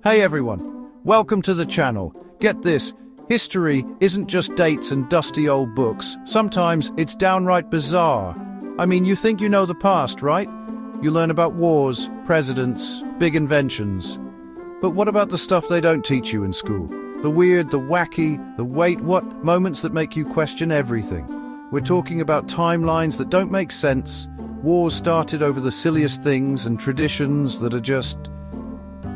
Hey everyone, welcome to the channel. Get this, history isn't just dates and dusty old books. Sometimes it's downright bizarre. I mean, you think you know the past, right? You learn about wars, presidents, big inventions. But what about the stuff they don't teach you in school? The weird, the wacky, the wait what moments that make you question everything. We're talking about timelines that don't make sense, wars started over the silliest things, and traditions that are just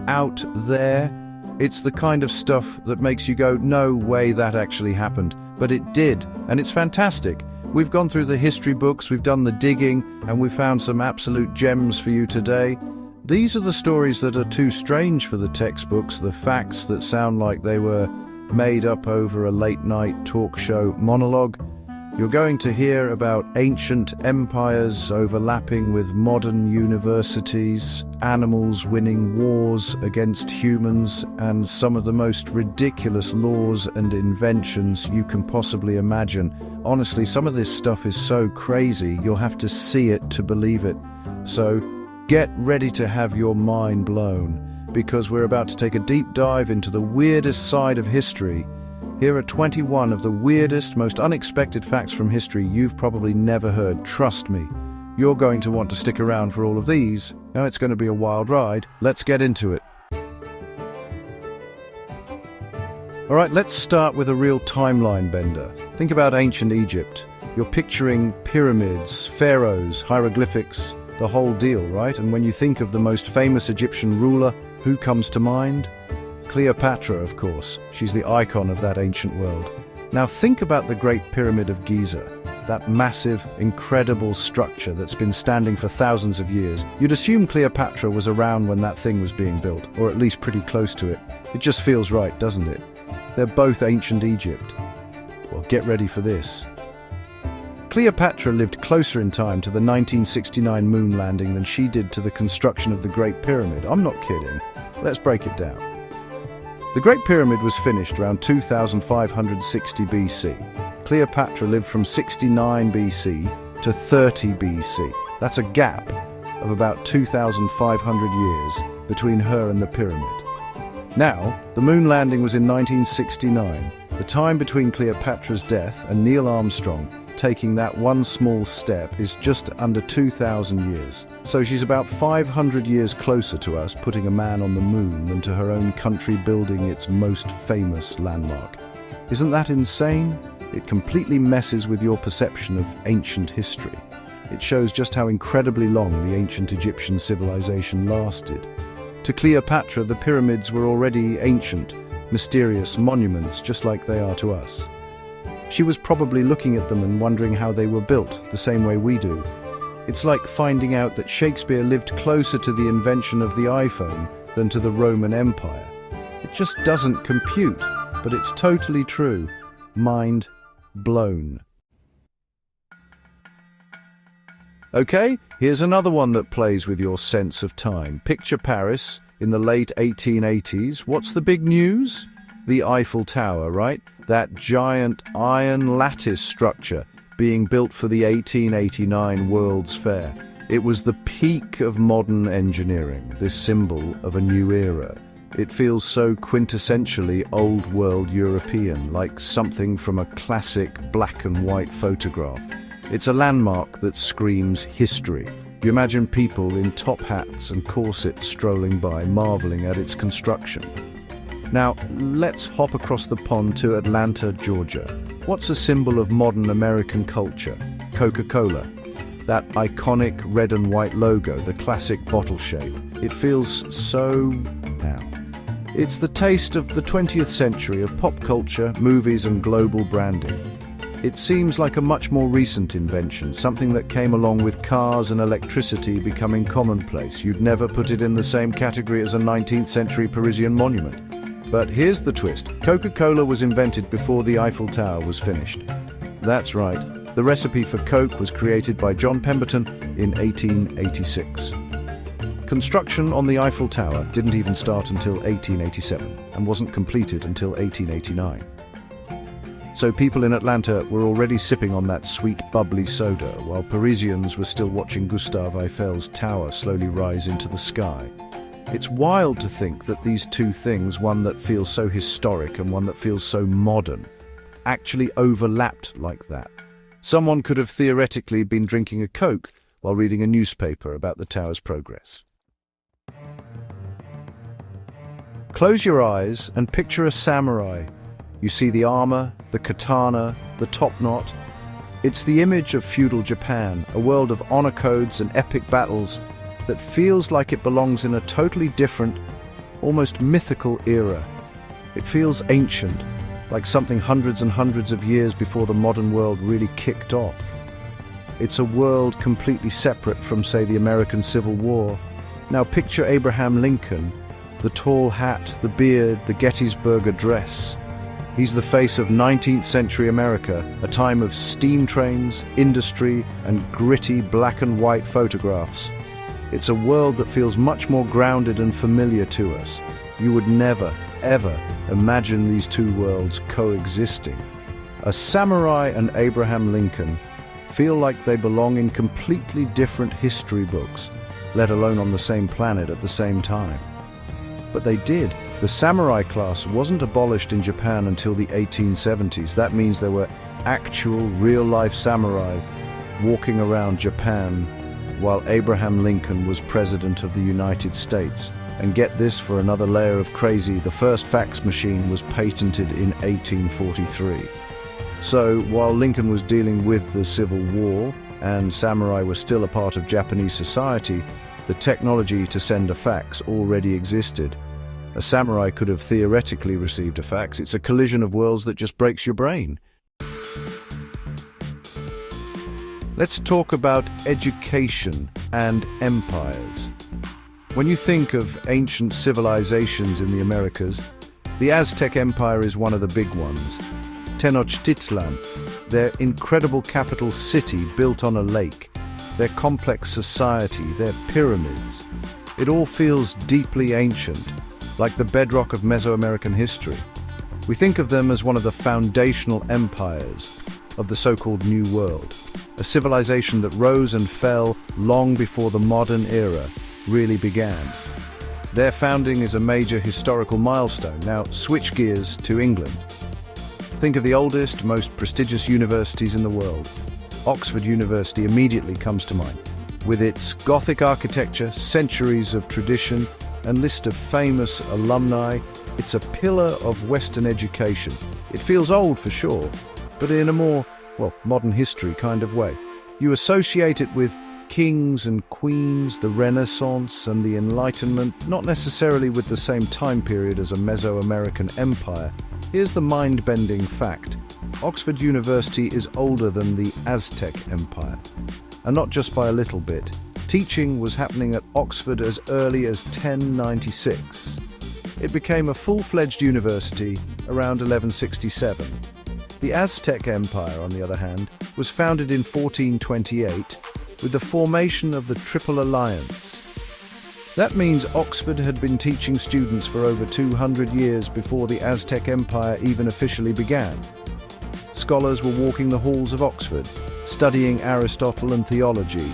out there. It's the kind of stuff that makes you go, no way that actually happened. But it did, and it's fantastic. We've gone through the history books, we've done the digging, and we've found some absolute gems for you today. These are the stories that are too strange for the textbooks, the facts that sound like they were made up over a late-night talk show monologue. You're going to hear about ancient empires overlapping with modern universities, animals winning wars against humans, and some of the most ridiculous laws and inventions you can possibly imagine. Honestly, some of this stuff is so crazy, you'll have to see it to believe it. So get ready to have your mind blown, because we're about to take a deep dive into the weirdest side of history. Here are 21 of the weirdest, most unexpected facts from history you've probably never heard. Trust me, you're going to want to stick around for all of these. Now it's going to be a wild ride. Let's get into it. All right, let's start with a real timeline bender. Think about ancient Egypt. You're picturing pyramids, pharaohs, hieroglyphics, the whole deal, right? And when you think of the most famous Egyptian ruler, who comes to mind? Cleopatra, of course. She's the icon of that ancient world. Now think about the Great Pyramid of Giza, that massive, incredible structure that's been standing for thousands of years. You'd assume Cleopatra was around when that thing was being built, or at least pretty close to it. It just feels right, doesn't it? They're both ancient Egypt. Well, get ready for this. Cleopatra lived closer in time to the 1969 moon landing than she did to the construction of the Great Pyramid. I'm not kidding. Let's break it down. The Great Pyramid was finished around 2560 BC. Cleopatra lived from 69 BC to 30 BC. That's a gap of about 2,500 years between her and the pyramid. Now, the moon landing was in 1969. The time between Cleopatra's death and Neil Armstrong taking that one small step is just under 2,000 years. So she's about 500 years closer to us putting a man on the moon than to her own country building its most famous landmark. Isn't that insane? It completely messes with your perception of ancient history. It shows just how incredibly long the ancient Egyptian civilization lasted. To Cleopatra, the pyramids were already ancient, mysterious monuments just like they are to us. She was probably looking at them and wondering how they were built, the same way we do. It's like finding out that Shakespeare lived closer to the invention of the iPhone than to the Roman Empire. It just doesn't compute, but it's totally true. Mind blown. Okay, here's another one that plays with your sense of time. Picture Paris in the late 1880s. What's the big news? The Eiffel Tower, right? That giant iron lattice structure being built for the 1889 World's Fair. It was the peak of modern engineering, this symbol of a new era. It feels so quintessentially old-world European, like something from a classic black and white photograph. It's a landmark that screams history. You imagine people in top hats and corsets strolling by, marveling at its construction. Now, let's hop across the pond to Atlanta, Georgia. What's a symbol of modern American culture? Coca-Cola. That iconic red and white logo, the classic bottle shape. It feels so now. It's the taste of the 20th century of pop culture, movies, and global branding. It seems like a much more recent invention, something that came along with cars and electricity becoming commonplace. You'd never put it in the same category as a 19th century Parisian monument. But here's the twist. Coca-Cola was invented before the Eiffel Tower was finished. That's right. The recipe for Coke was created by John Pemberton in 1886. Construction on the Eiffel Tower didn't even start until 1887 and wasn't completed until 1889. So people in Atlanta were already sipping on that sweet, bubbly soda, while Parisians were still watching Gustave Eiffel's tower slowly rise into the sky. It's wild to think that these two things, one that feels so historic and one that feels so modern, actually overlapped like that. Someone could have theoretically been drinking a Coke while reading a newspaper about the tower's progress. Close your eyes and picture a samurai. You see the armor, the katana, the top knot. It's the image of feudal Japan, a world of honor codes and epic battles that feels like it belongs in a totally different, almost mythical era. It feels ancient, like something hundreds and hundreds of years before the modern world really kicked off. It's a world completely separate from, say, the American Civil War. Now picture Abraham Lincoln, the tall hat, the beard, the Gettysburg Address. He's the face of 19th century America, a time of steam trains, industry, and gritty black and white photographs. It's a world that feels much more grounded and familiar to us. You would never, ever imagine these two worlds coexisting. A samurai and Abraham Lincoln feel like they belong in completely different history books, let alone on the same planet at the same time. But they did. The samurai class wasn't abolished in Japan until the 1870s. That means there were actual, real-life samurai walking around Japan while Abraham Lincoln was President of the United States. And get this for another layer of crazy, the first fax machine was patented in 1843. So, while Lincoln was dealing with the Civil War and samurai were still a part of Japanese society, the technology to send a fax already existed. A samurai could have theoretically received a fax. It's a collision of worlds that just breaks your brain. Let's talk about education and empires. When you think of ancient civilizations in the Americas, the Aztec Empire is one of the big ones. Tenochtitlan, their incredible capital city built on a lake, their complex society, their pyramids. It all feels deeply ancient, like the bedrock of Mesoamerican history. We think of them as one of the foundational empires of the so-called New World, a civilization that rose and fell long before the modern era really began. Their founding is a major historical milestone. Now, switch gears to England. Think of the oldest, most prestigious universities in the world. Oxford University immediately comes to mind, with its Gothic architecture, centuries of tradition, and list of famous alumni. It's a pillar of Western education. It feels old for sure, but in a more, modern history kind of way. You associate it with kings and queens, the Renaissance and the Enlightenment, not necessarily with the same time period as a Mesoamerican empire. Here's the mind-bending fact. Oxford University is older than the Aztec Empire, and not just by a little bit. Teaching was happening at Oxford as early as 1096. It became a full-fledged university around 1167. The Aztec Empire, on the other hand, was founded in 1428 with the formation of the Triple Alliance. That means Oxford had been teaching students for over 200 years before the Aztec Empire even officially began. Scholars were walking the halls of Oxford, studying Aristotle and theology,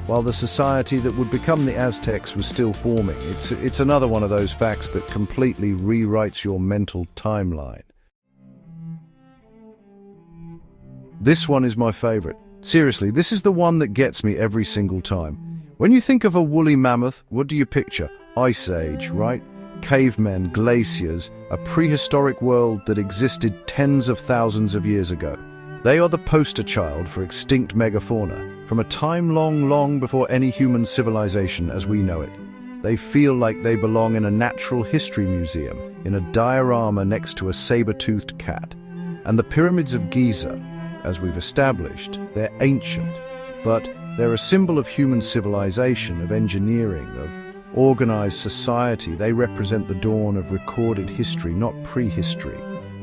while the society that would become the Aztecs was still forming. It's another one of those facts that completely rewrites your mental timeline. This one is my favorite. Seriously, this is the one that gets me every single time. When you think of a woolly mammoth, what do you picture? Ice Age, right? Cavemen, glaciers, a prehistoric world that existed tens of thousands of years ago. They are the poster child for extinct megafauna, from a time long before any human civilization as we know it. They feel like they belong in a natural history museum, in a diorama next to a saber-toothed cat. And the pyramids of Giza, as we've established, they're ancient, but they're a symbol of human civilization, of engineering, of organized society. They represent the dawn of recorded history, not prehistory.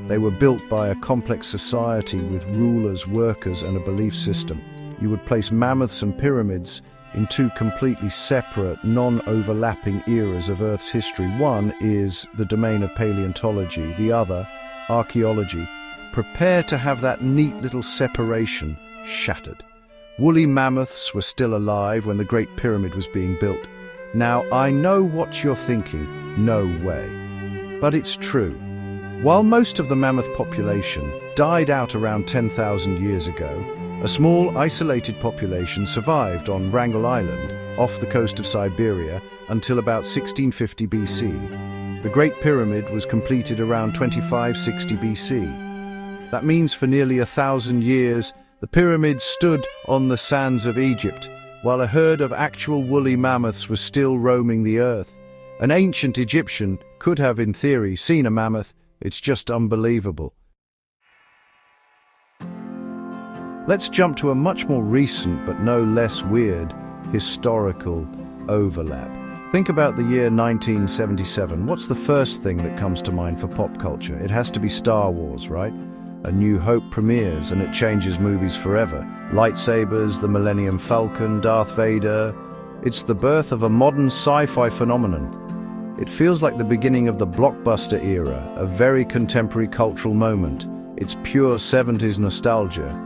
They were built by a complex society with rulers, workers, and a belief system. You would place mammoths and pyramids in two completely separate, non-overlapping eras of Earth's history. One is the domain of paleontology, the other, archaeology. Prepare to have that neat little separation shattered. Woolly mammoths were still alive when the Great Pyramid was being built. Now, I know what you're thinking, no way. But it's true. While most of the mammoth population died out around 10,000 years ago, a small, isolated population survived on Wrangel Island, off the coast of Siberia, until about 1650 BC. The Great Pyramid was completed around 2560 BC. That means for nearly 1,000 years, the pyramids stood on the sands of Egypt, while a herd of actual woolly mammoths was still roaming the earth. An ancient Egyptian could have, in theory, seen a mammoth. It's just unbelievable. Let's jump to a much more recent, but no less weird, historical overlap. Think about the year 1977. What's the first thing that comes to mind for pop culture? It has to be Star Wars, right? A New Hope premieres and it changes movies forever. Lightsabers, the Millennium Falcon, Darth Vader. It's the birth of a modern sci-fi phenomenon. It feels like the beginning of the blockbuster era, a very contemporary cultural moment. It's pure 70s nostalgia.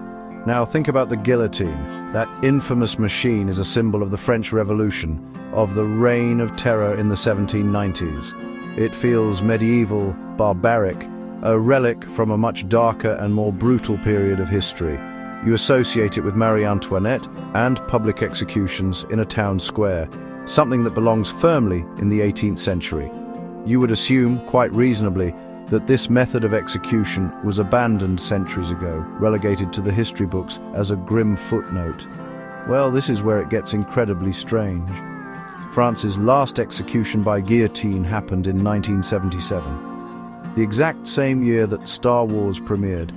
Now think about the guillotine. That infamous machine is a symbol of the French Revolution, of the reign of terror in the 1790s. It feels medieval, barbaric, a relic from a much darker and more brutal period of history. You associate it with Marie Antoinette and public executions in a town square, something that belongs firmly in the 18th century. You would assume, quite reasonably, that this method of execution was abandoned centuries ago, relegated to the history books as a grim footnote. Well, this is where it gets incredibly strange. France's last execution by guillotine happened in 1977. The exact same year that Star Wars premiered.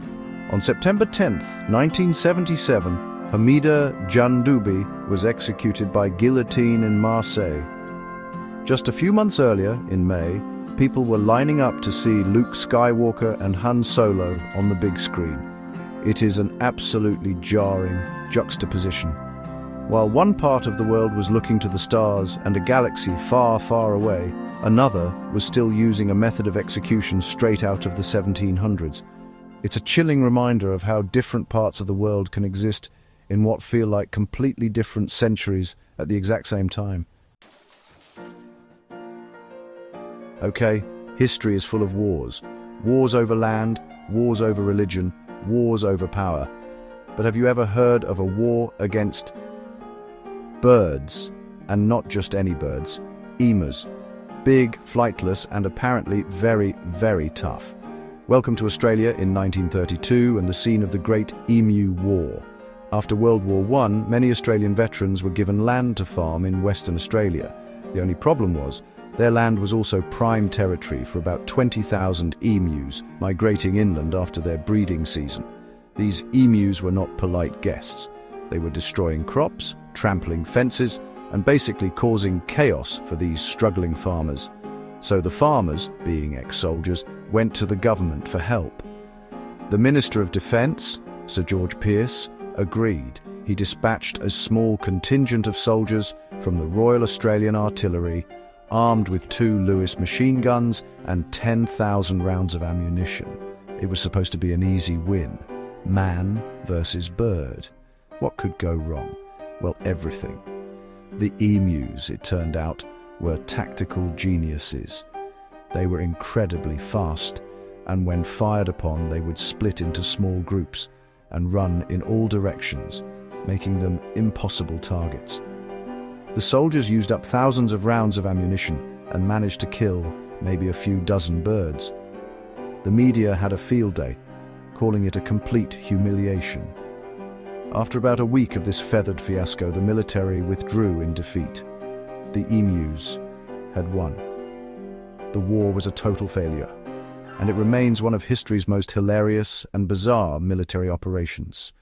On September 10th, 1977, Hamida Djandoubi was executed by guillotine in Marseille. Just a few months earlier, in May, people were lining up to see Luke Skywalker and Han Solo on the big screen. It is an absolutely jarring juxtaposition. While one part of the world was looking to the stars and a galaxy far, far away, another was still using a method of execution straight out of the 1700s. It's a chilling reminder of how different parts of the world can exist in what feel like completely different centuries at the exact same time. Okay, history is full of wars. Wars over land, wars over religion, wars over power. But have you ever heard of a war against birds? And not just any birds, emus. Big, flightless, and apparently very, very tough. Welcome to Australia in 1932 and the scene of the Great Emu War. After World War I, many Australian veterans were given land to farm in Western Australia. The only problem was, their land was also prime territory for about 20,000 emus migrating inland after their breeding season. These emus were not polite guests. They were destroying crops, trampling fences, and basically causing chaos for these struggling farmers. So the farmers, being ex-soldiers, went to the government for help. The Minister of Defence, Sir George Pearce, agreed. He dispatched a small contingent of soldiers from the Royal Australian Artillery, armed with 2 Lewis machine guns and 10,000 rounds of ammunition. It was supposed to be an easy win. Man versus bird. What could go wrong? Well, everything. The emus, it turned out, were tactical geniuses. They were incredibly fast, and when fired upon, they would split into small groups and run in all directions, making them impossible targets. The soldiers used up thousands of rounds of ammunition and managed to kill maybe a few dozen birds. The media had a field day, calling it a complete humiliation. After about a week of this feathered fiasco, the military withdrew in defeat. The emus had won. The war was a total failure, and it remains one of history's most hilarious and bizarre military operations.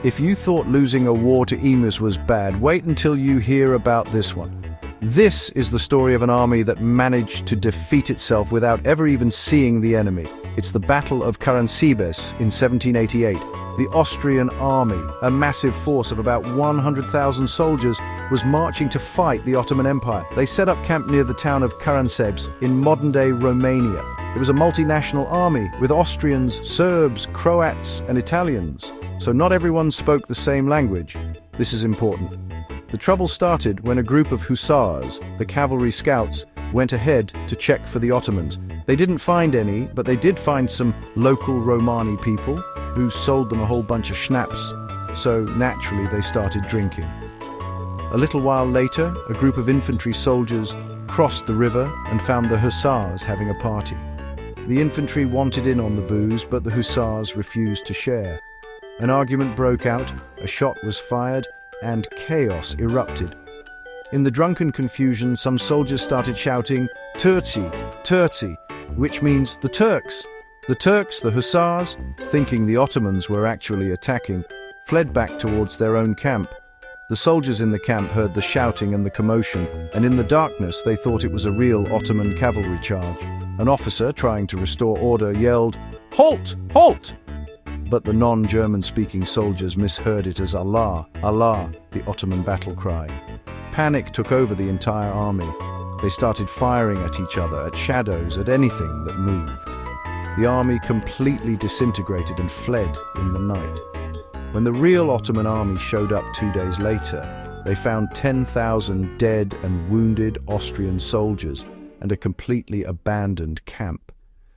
If you thought losing a war to emus was bad, wait until you hear about this one. This is the story of an army that managed to defeat itself without ever even seeing the enemy. It's the Battle of Caransebes in 1788. The Austrian army, a massive force of about 100,000 soldiers, was marching to fight the Ottoman Empire. They set up camp near the town of Caransebes in modern-day Romania. It was a multinational army with Austrians, Serbs, Croats, and Italians. So not everyone spoke the same language. This is important. The trouble started when a group of hussars, the cavalry scouts, went ahead to check for the Ottomans. They didn't find any, but they did find some local Romani people who sold them a whole bunch of schnapps, so naturally they started drinking. A little while later, a group of infantry soldiers crossed the river and found the hussars having a party. The infantry wanted in on the booze, but the hussars refused to share. An argument broke out, a shot was fired, and chaos erupted. In the drunken confusion, some soldiers started shouting, "Turci, Turci," which means the Turks. The Turks, the hussars, thinking the Ottomans were actually attacking, fled back towards their own camp. The soldiers in the camp heard the shouting and the commotion, and in the darkness they thought it was a real Ottoman cavalry charge. An officer, trying to restore order, yelled, "Halt! Halt!" But the non-German-speaking soldiers misheard it as Allah, Allah, the Ottoman battle cry. Panic took over the entire army. They started firing at each other, at shadows, at anything that moved. The army completely disintegrated and fled in the night. When the real Ottoman army showed up 2 days later, they found 10,000 dead and wounded Austrian soldiers and a completely abandoned camp.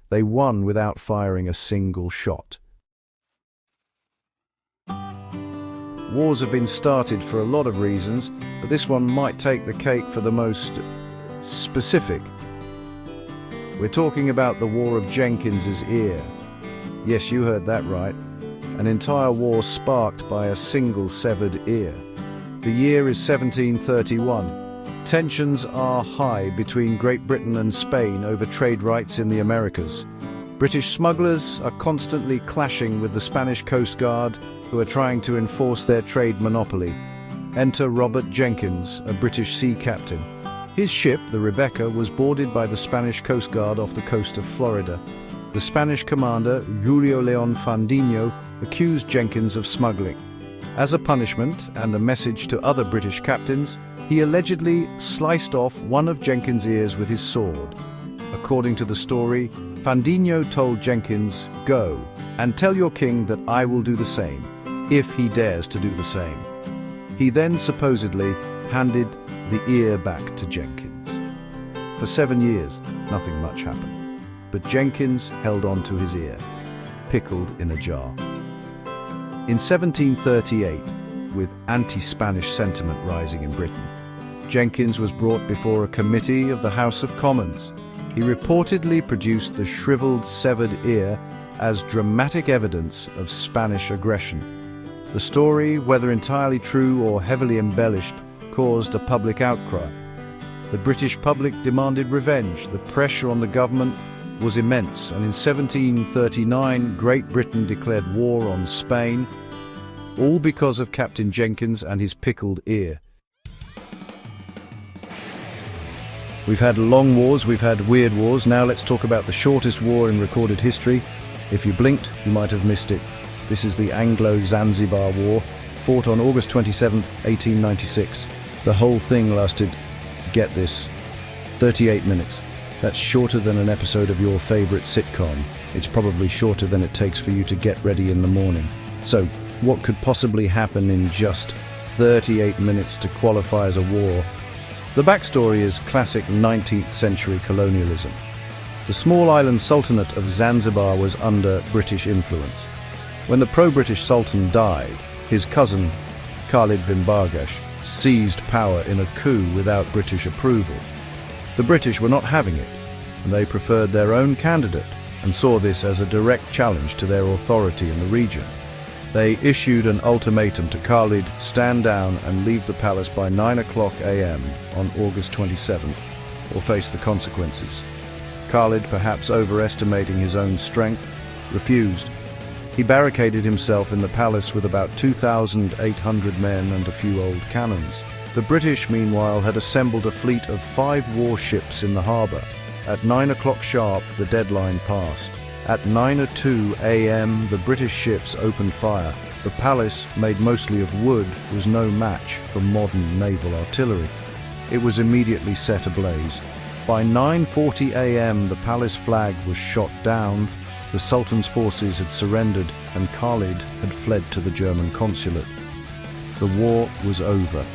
They won without firing a single shot. Wars have been started for a lot of reasons, but this one might take the cake for the most specific. We're talking about the War of Jenkins's ear. Yes, you heard that right. An entire war sparked by a single severed ear. The year is 1731. Tensions are high between Great Britain and Spain over trade rights in the Americas. British smugglers are constantly clashing with the Spanish Coast Guard, who are trying to enforce their trade monopoly. Enter Robert Jenkins, a British sea captain. His ship, the Rebecca, was boarded by the Spanish Coast Guard off the coast of Florida. The Spanish commander, Julio Leon Fandino, accused Jenkins of smuggling. As a punishment and a message to other British captains, he allegedly sliced off one of Jenkins' ears with his sword. According to the story, Fandino told Jenkins, "Go, and tell your king that I will do the same, if he dares to do the same." He then supposedly handed the ear back to Jenkins. For 7 years, nothing much happened. But Jenkins held on to his ear, pickled in a jar. In 1738, with anti-Spanish sentiment rising in Britain, Jenkins was brought before a committee of the House of Commons. He reportedly produced the shriveled, severed ear as dramatic evidence of Spanish aggression. The story, whether entirely true or heavily embellished, caused a public outcry. The British public demanded revenge. The pressure on the government was immense, and in 1739, Great Britain declared war on Spain, all because of Captain Jenkins and his pickled ear. We've had long wars, we've had weird wars. Now let's talk about the shortest war in recorded history. If you blinked, you might have missed it. This is the Anglo-Zanzibar War, fought on August 27, 1896. The whole thing lasted, get this, 38 minutes. That's shorter than an episode of your favorite sitcom. It's probably shorter than it takes for you to get ready in the morning. So, what could possibly happen in just 38 minutes to qualify as a war? The backstory is classic 19th century colonialism. The small island sultanate of Zanzibar was under British influence. When the pro-British sultan died, his cousin, Khalid bin Bargash, seized power in a coup without British approval. The British were not having it, and they preferred their own candidate and saw this as a direct challenge to their authority in the region. They issued an ultimatum to Khalid: stand down and leave the palace by 9 o'clock a.m. on August 27th, or face the consequences. Khalid, perhaps overestimating his own strength, refused. He barricaded himself in the palace with about 2,800 men and a few old cannons. The British, meanwhile, had assembled a fleet of 5 warships in the harbour. At 9 o'clock sharp, the deadline passed. At 9:02 a.m., the British ships opened fire. The palace, made mostly of wood, was no match for modern naval artillery. It was immediately set ablaze. By 9:40 a.m., the palace flag was shot down. The Sultan's forces had surrendered, and Khalid had fled to the German consulate. The war was over.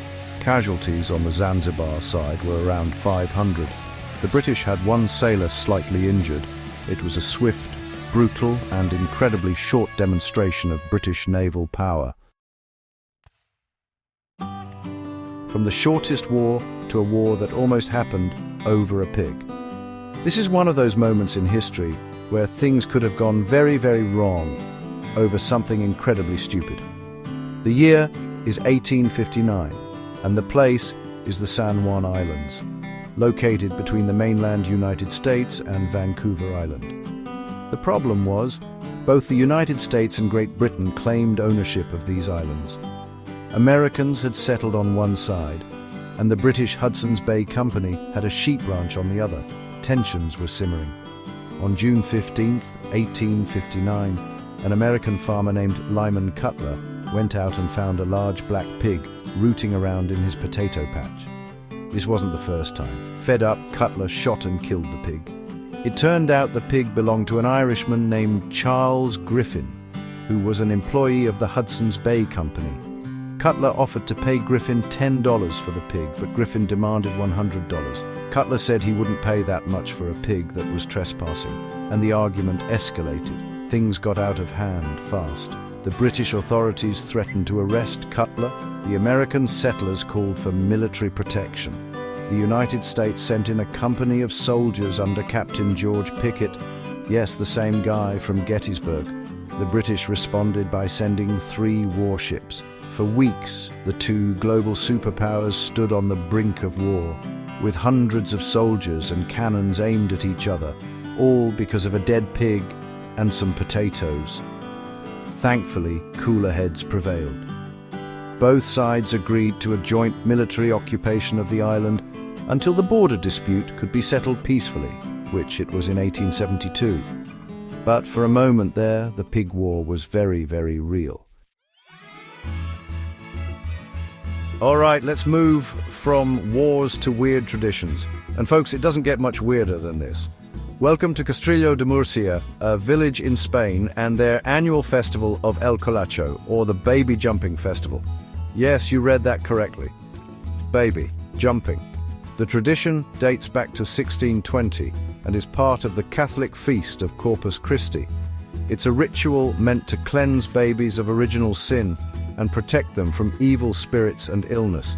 Casualties on the Zanzibar side were around 500. The British had one sailor slightly injured. It was a swift, brutal, and incredibly short demonstration of British naval power. From the shortest war to a war that almost happened over a pig. This is one of those moments in history where things could have gone very, very wrong over something incredibly stupid. The year is 1859, and the place is the San Juan Islands, located between the mainland United States and Vancouver Island. The problem was, both the United States and Great Britain claimed ownership of these islands. Americans had settled on one side, and the British Hudson's Bay Company had a sheep ranch on the other. Tensions were simmering. On June 15, 1859, an American farmer named Lyman Cutler went out and found a large black pig rooting around in his potato patch. This wasn't the first time. Fed up, Cutler shot and killed the pig. It turned out the pig belonged to an Irishman named Charles Griffin, who was an employee of the Hudson's Bay Company. Cutler offered to pay Griffin $10 for the pig, but Griffin demanded $100. Cutler said he wouldn't pay that much for a pig that was trespassing, and the argument escalated. Things got out of hand fast. The British authorities threatened to arrest Cutler. The American settlers called for military protection. The United States sent in a company of soldiers under Captain George Pickett, yes, the same guy from Gettysburg. The British responded by sending 3 warships. For weeks, the two global superpowers stood on the brink of war, with hundreds of soldiers and cannons aimed at each other, all because of a dead pig and some potatoes. Thankfully, cooler heads prevailed. Both sides agreed to a joint military occupation of the island until the border dispute could be settled peacefully, which it was in 1872. But for a moment there, the pig war was very, very real. All right, let's move from wars to weird traditions. And folks, it doesn't get much weirder than this. Welcome to Castrillo de Murcia, a village in Spain, and their annual festival of El Colacho, or the Baby Jumping Festival. Yes, you read that correctly. Baby jumping. The tradition dates back to 1620 and is part of the Catholic feast of Corpus Christi. It's a ritual meant to cleanse babies of original sin and protect them from evil spirits and illness.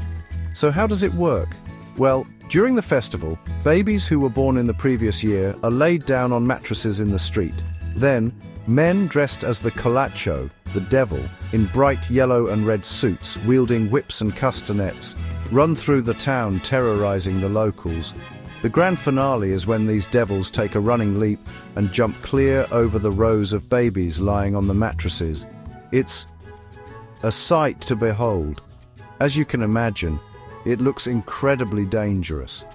So how does it work? Well, during the festival, babies who were born in the previous year are laid down on mattresses in the street. Then, men dressed as the Colacho, the devil, in bright yellow and red suits, wielding whips and castanets, run through the town terrorizing the locals. The grand finale is when these devils take a running leap and jump clear over the rows of babies lying on the mattresses. It's a sight to behold. As you can imagine, it looks incredibly dangerous.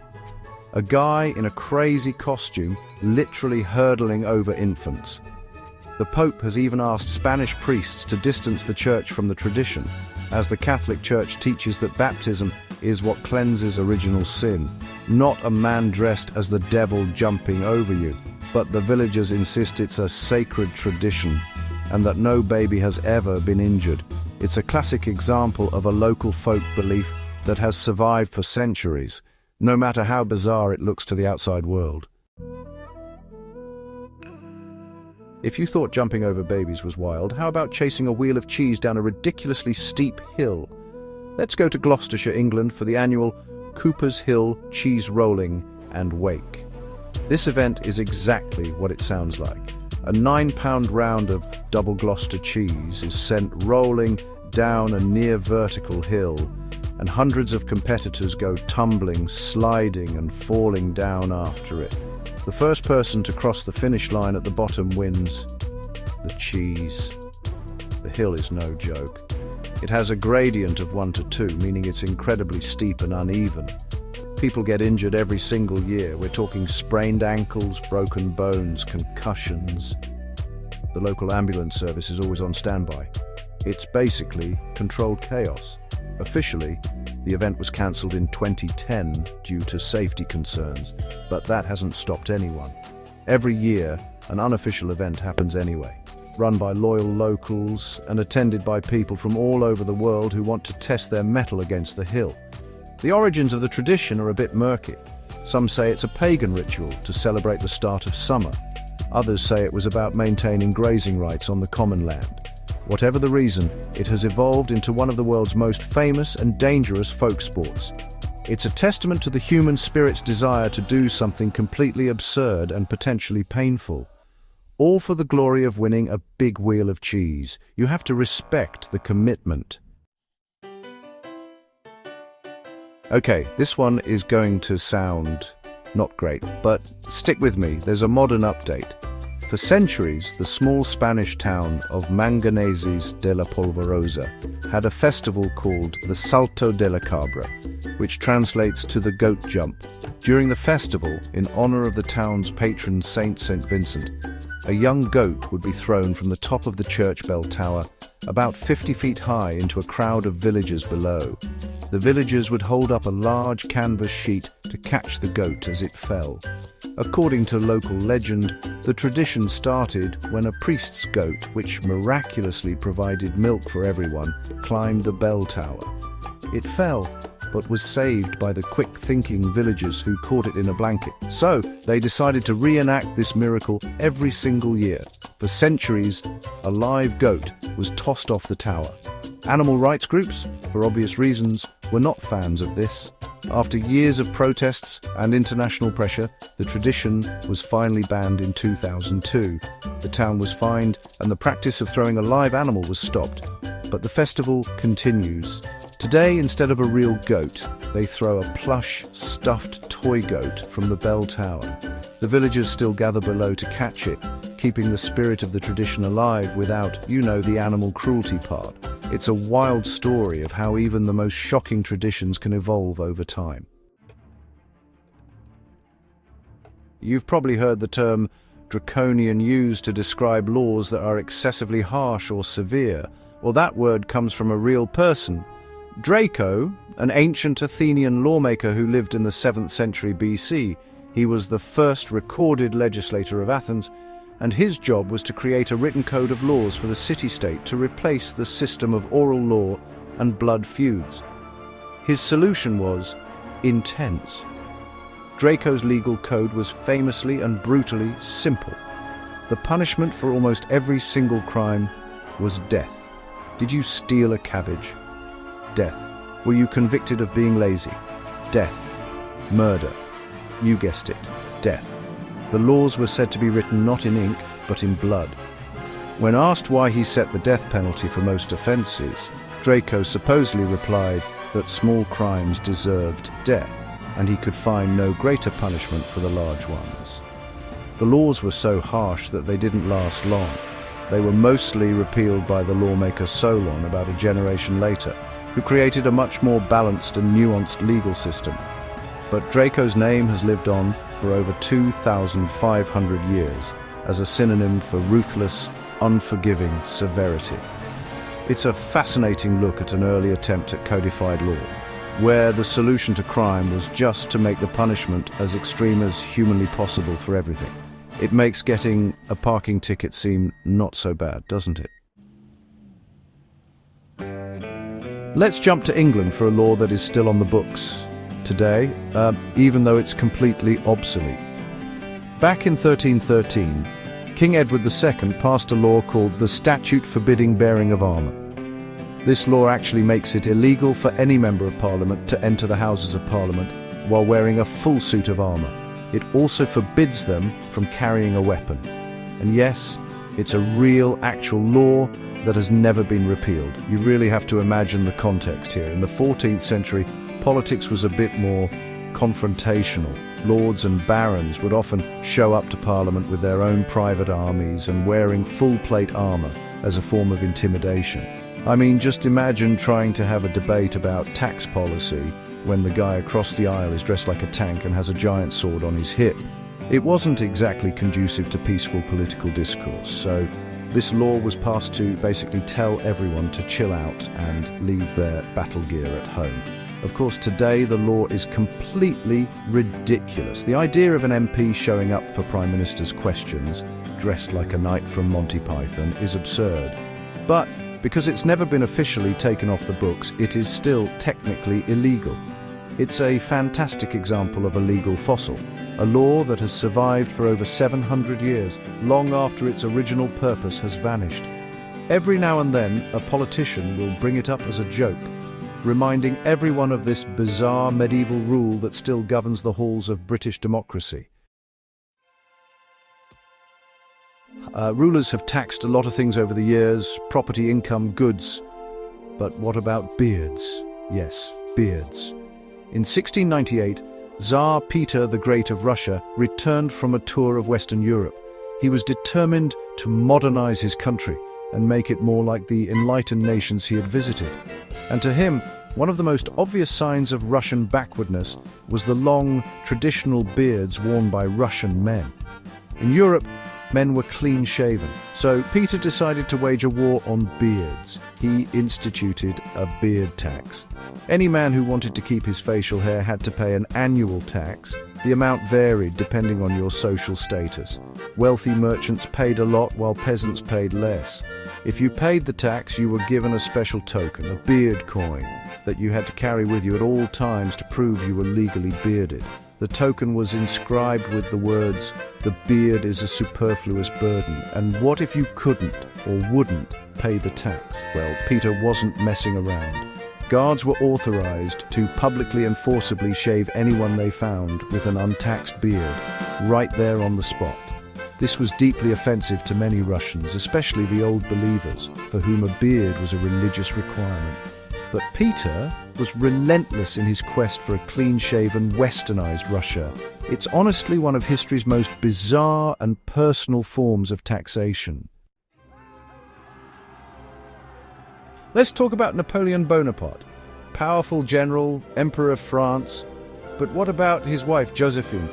A guy in a crazy costume literally hurdling over infants. The Pope has even asked Spanish priests to distance the church from the tradition, as the Catholic Church teaches that baptism is what cleanses original sin, not a man dressed as the devil jumping over you. But the villagers insist it's a sacred tradition and that no baby has ever been injured. It's a classic example of a local folk belief that has survived for centuries, no matter how bizarre it looks to the outside world. If you thought jumping over babies was wild, how about chasing a wheel of cheese down a ridiculously steep hill? Let's go to Gloucestershire, England for the annual Cooper's Hill Cheese Rolling and Wake. This event is exactly what it sounds like. A 9-pound round of double Gloucester cheese is sent rolling down a near vertical hill, and hundreds of competitors go tumbling, sliding and falling down after it. The first person to cross the finish line at the bottom wins. The cheese. The hill is no joke. It has a gradient of 1 to 2, meaning it's incredibly steep and uneven. People get injured every single year. We're talking sprained ankles, broken bones, concussions. The local ambulance service is always on standby. It's basically controlled chaos. Officially, the event was cancelled in 2010 due to safety concerns, but that hasn't stopped anyone. Every year, an unofficial event happens anyway, run by loyal locals and attended by people from all over the world who want to test their mettle against the hill. The origins of the tradition are a bit murky. Some say it's a pagan ritual to celebrate the start of summer. Others say it was about maintaining grazing rights on the common land. Whatever the reason, it has evolved into one of the world's most famous and dangerous folk sports. It's a testament to the human spirit's desire to do something completely absurd and potentially painful. All for the glory of winning a big wheel of cheese. You have to respect the commitment. Okay, this one is going to sound not great, but stick with me, there's a modern update. For centuries, the small Spanish town of Manganeses de la Polvorosa had a festival called the Salto de la Cabra, which translates to the goat jump. During the festival, in honor of the town's patron Saint Vincent, a young goat would be thrown from the top of the church bell tower about 50 feet high into a crowd of villagers below. The villagers would hold up a large canvas sheet to catch the goat as it fell. According to local legend, the tradition started when a priest's goat, which miraculously provided milk for everyone, climbed the bell tower. It fell, but was saved by the quick-thinking villagers who caught it in a blanket. So, they decided to reenact this miracle every single year. For centuries, a live goat was tossed off the tower. Animal rights groups, for obvious reasons, were not fans of this. After years of protests and international pressure, the tradition was finally banned in 2002. The town was fined, and the practice of throwing a live animal was stopped. But the festival continues. Today, instead of a real goat, they throw a plush, stuffed toy goat from the bell tower. The villagers still gather below to catch it, keeping the spirit of the tradition alive without, the animal cruelty part. It's a wild story of how even the most shocking traditions can evolve over time. You've probably heard the term draconian used to describe laws that are excessively harsh or severe. Well, that word comes from a real person. Draco, an ancient Athenian lawmaker who lived in the 7th century BC. He was the first recorded legislator of Athens, and his job was to create a written code of laws for the city-state to replace the system of oral law and blood feuds. His solution was intense. Draco's legal code was famously and brutally simple. The punishment for almost every single crime was death. Did you steal a cabbage? Death. Were you convicted of being lazy? Death. Murder. You guessed it. Death. The laws were said to be written not in ink, but in blood. When asked why he set the death penalty for most offences, Draco supposedly replied that small crimes deserved death, and he could find no greater punishment for the large ones. The laws were so harsh that they didn't last long. They were mostly repealed by the lawmaker Solon about a generation later, who created a much more balanced and nuanced legal system. But Draco's name has lived on for over 2,500 years as a synonym for ruthless, unforgiving severity. It's a fascinating look at an early attempt at codified law, where the solution to crime was just to make the punishment as extreme as humanly possible for everything. It makes getting a parking ticket seem not so bad, doesn't it? Let's jump to England for a law that is still on the books today, even though it's completely obsolete. Back in 1313, King Edward II passed a law called the Statute Forbidding Bearing of Armour. This law actually makes it illegal for any member of Parliament to enter the Houses of Parliament while wearing a full suit of armour. It also forbids them from carrying a weapon. And yes, it's a real, actual law that has never been repealed. You really have to imagine the context here. In the 14th century, politics was a bit more confrontational. Lords and barons would often show up to Parliament with their own private armies and wearing full-plate armour as a form of intimidation. I mean, just imagine trying to have a debate about tax policy when the guy across the aisle is dressed like a tank and has a giant sword on his hip. It wasn't exactly conducive to peaceful political discourse, so this law was passed to basically tell everyone to chill out and leave their battle gear at home. Of course, today the law is completely ridiculous. The idea of an MP showing up for Prime Minister's questions, dressed like a knight from Monty Python, is absurd. But because it's never been officially taken off the books, it is still technically illegal. It's a fantastic example of a legal fossil, a law that has survived for over 700 years, long after its original purpose has vanished. Every now and then, a politician will bring it up as a joke, reminding everyone of this bizarre medieval rule that still governs the halls of British democracy. Rulers have taxed a lot of things over the years: property, income, goods. But what about beards? Yes, beards. In 1698, Tsar Peter the Great of Russia returned from a tour of Western Europe. He was determined to modernize his country and make it more like the enlightened nations he had visited. And to him, one of the most obvious signs of Russian backwardness was the long, traditional beards worn by Russian men. In Europe, men were clean-shaven, so Peter decided to wage a war on beards. He instituted a beard tax. Any man who wanted to keep his facial hair had to pay an annual tax. The amount varied depending on your social status. Wealthy merchants paid a lot while peasants paid less. If you paid the tax, you were given a special token, a beard coin, that you had to carry with you at all times to prove you were legally bearded. The token was inscribed with the words, "The beard is a superfluous burden, and what if you couldn't or wouldn't pay the tax?" Well, Peter wasn't messing around. Guards were authorized to publicly and forcibly shave anyone they found with an untaxed beard, right there on the spot. This was deeply offensive to many Russians, especially the old believers, for whom a beard was a religious requirement. But Peter was relentless in his quest for a clean-shaven, westernized Russia. It's honestly one of history's most bizarre and personal forms of taxation. Let's talk about Napoleon Bonaparte. Powerful general, emperor of France. But what about his wife, Josephine?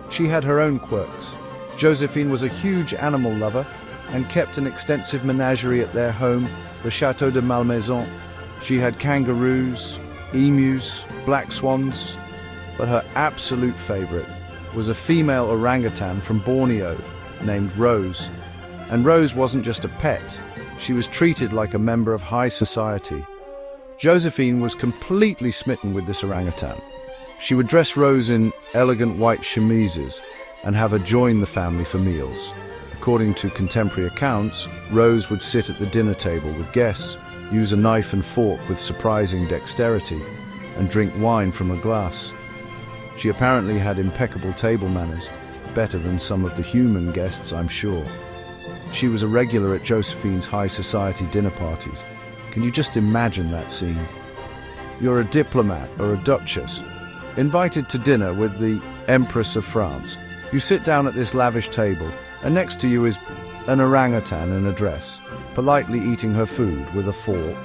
She had her own quirks. Josephine was a huge animal lover and kept an extensive menagerie at their home, the Château de Malmaison. She had kangaroos, emus, black swans, but her absolute favorite was a female orangutan from Borneo named Rose. And Rose wasn't just a pet, she was treated like a member of high society. Josephine was completely smitten with this orangutan. She would dress Rose in elegant white chemises and have her join the family for meals. According to contemporary accounts, Rose would sit at the dinner table with guests, use a knife and fork with surprising dexterity, and drink wine from a glass. She apparently had impeccable table manners, better than some of the human guests, I'm sure. She was a regular at Josephine's high society dinner parties. Can you just imagine that scene? You're a diplomat or a duchess, invited to dinner with the Empress of France. You sit down at this lavish table, and next to you is an orangutan in a dress, politely eating her food with a fork.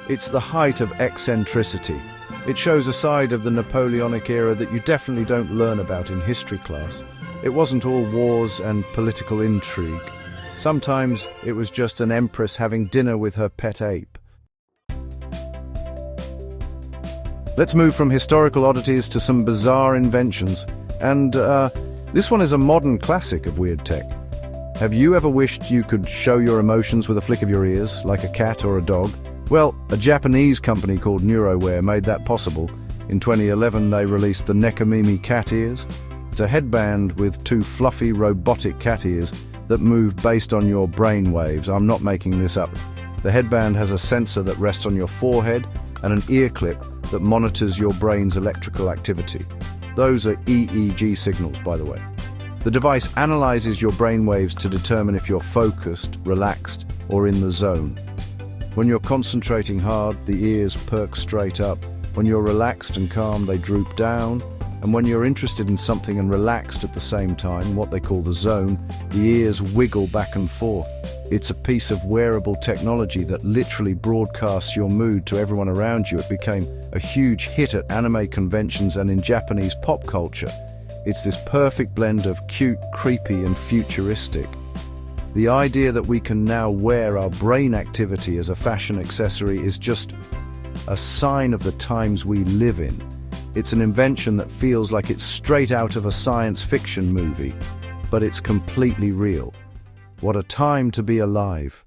It's the height of eccentricity. It shows a side of the Napoleonic era that you definitely don't learn about in history class. It wasn't all wars and political intrigue. Sometimes it was just an empress having dinner with her pet ape. Let's move from historical oddities to some bizarre inventions. And this one is a modern classic of weird tech. Have you ever wished you could show your emotions with a flick of your ears, like a cat or a dog? Well, a Japanese company called NeuroWear made that possible. In 2011, they released the Nekomimi cat ears. It's a headband with two fluffy robotic cat ears that move based on your brain waves. I'm not making this up. The headband has a sensor that rests on your forehead and an ear clip that monitors your brain's electrical activity. Those are EEG signals, by the way. The device analyzes your brain waves to determine if you're focused, relaxed, or in the zone. When you're concentrating hard, the ears perk straight up. When you're relaxed and calm, they droop down. And when you're interested in something and relaxed at the same time, what they call the zone, the ears wiggle back and forth. It's a piece of wearable technology that literally broadcasts your mood to everyone around you. It became a huge hit at anime conventions and in Japanese pop culture. It's this perfect blend of cute, creepy, and futuristic. The idea that we can now wear our brain activity as a fashion accessory is just a sign of the times we live in. It's an invention that feels like it's straight out of a science fiction movie, but it's completely real. What a time to be alive.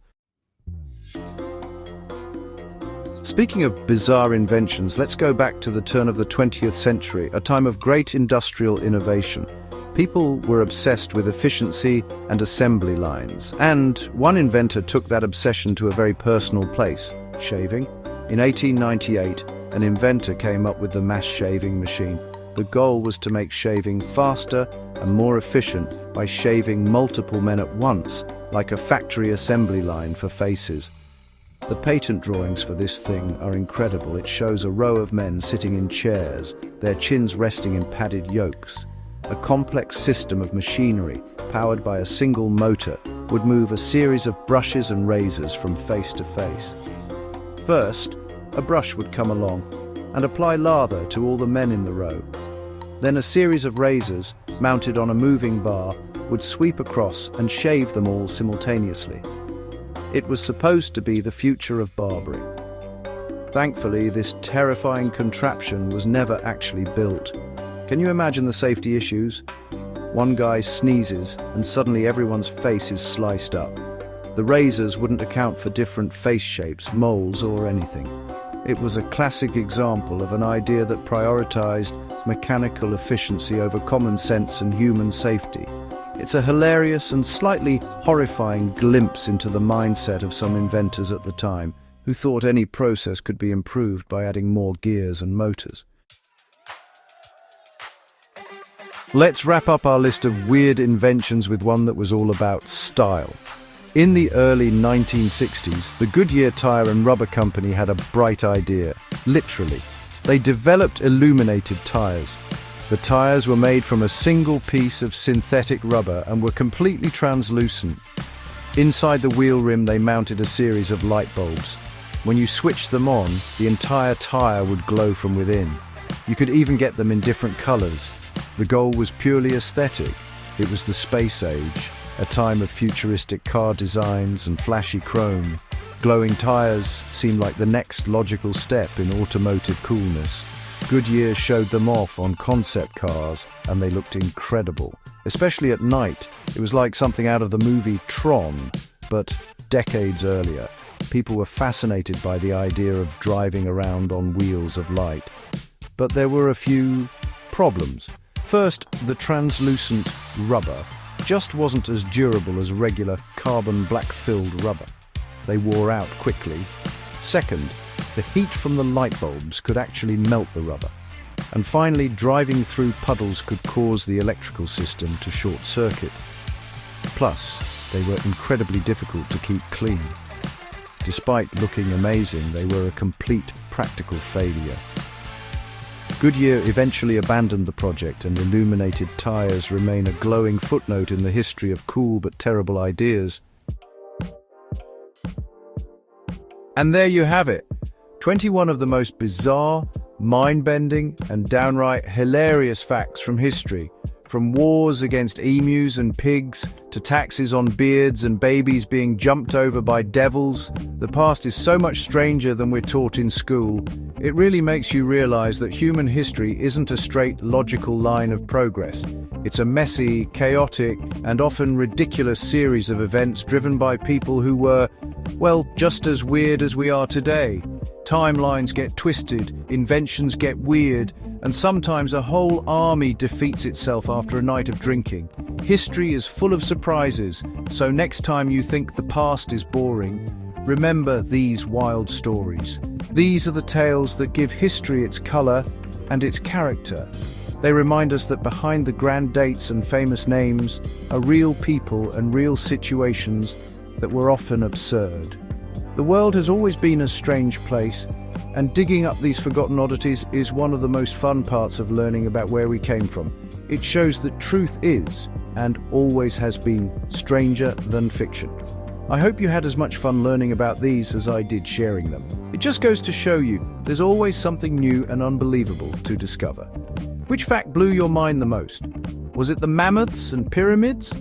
Speaking of bizarre inventions, let's go back to the turn of the 20th century, a time of great industrial innovation. People were obsessed with efficiency and assembly lines, and one inventor took that obsession to a very personal place: shaving. In 1898, an inventor came up with the mass shaving machine. The goal was to make shaving faster and more efficient by shaving multiple men at once, like a factory assembly line for faces. The patent drawings for this thing are incredible. It shows a row of men sitting in chairs, their chins resting in padded yokes. A complex system of machinery, powered by a single motor, would move a series of brushes and razors from face to face. First, a brush would come along and apply lather to all the men in the row. Then a series of razors, mounted on a moving bar, would sweep across and shave them all simultaneously. It was supposed to be the future of barbering. Thankfully, this terrifying contraption was never actually built. Can you imagine the safety issues? One guy sneezes and suddenly everyone's face is sliced up. The razors wouldn't account for different face shapes, moles, or anything. It was a classic example of an idea that prioritized mechanical efficiency over common sense and human safety. It's a hilarious and slightly horrifying glimpse into the mindset of some inventors at the time, who thought any process could be improved by adding more gears and motors. Let's wrap up our list of weird inventions with one that was all about style. In the early 1960s, the Goodyear Tire and Rubber Company had a bright idea. Literally, they developed illuminated tires. The tires were made from a single piece of synthetic rubber and were completely translucent. Inside the wheel rim, they mounted a series of light bulbs. When you switched them on, the entire tire would glow from within. You could even get them in different colors. The goal was purely aesthetic. It was the space age, a time of futuristic car designs and flashy chrome. Glowing tires seemed like the next logical step in automotive coolness. Goodyear showed them off on concept cars, and they looked incredible. Especially at night, it was like something out of the movie Tron, but decades earlier. People were fascinated by the idea of driving around on wheels of light. But there were a few problems. First, the translucent rubber just wasn't as durable as regular carbon black-filled rubber. They wore out quickly. Second, the heat from the light bulbs could actually melt the rubber. And finally, driving through puddles could cause the electrical system to short-circuit. Plus, they were incredibly difficult to keep clean. Despite looking amazing, they were a complete practical failure. Goodyear eventually abandoned the project, and illuminated tires remain a glowing footnote in the history of cool but terrible ideas. And there you have it. 21 of the most bizarre, mind-bending, and downright hilarious facts from history. From wars against emus and pigs, to taxes on beards and babies being jumped over by devils, the past is so much stranger than we're taught in school. It really makes you realize that human history isn't a straight, logical line of progress. It's a messy, chaotic, and often ridiculous series of events driven by people who were, well, just as weird as we are today. Timelines get twisted, inventions get weird, and sometimes a whole army defeats itself after a night of drinking. History is full of surprises, so next time you think the past is boring, remember these wild stories. These are the tales that give history its color and its character. They remind us that behind the grand dates and famous names are real people and real situations that were often absurd. The world has always been a strange place, and digging up these forgotten oddities is one of the most fun parts of learning about where we came from. It shows that truth is, and always has been, stranger than fiction. I hope you had as much fun learning about these as I did sharing them. It just goes to show you, there's always something new and unbelievable to discover. Which fact blew your mind the most? Was it the mammoths and pyramids?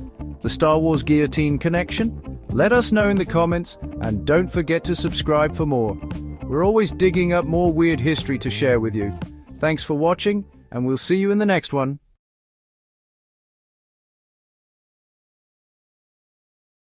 The Star Wars guillotine connection? Let us know in the comments, and don't forget to subscribe for more. We're always digging up more weird history to share with you. Thanks for watching, and we'll see you in the next one.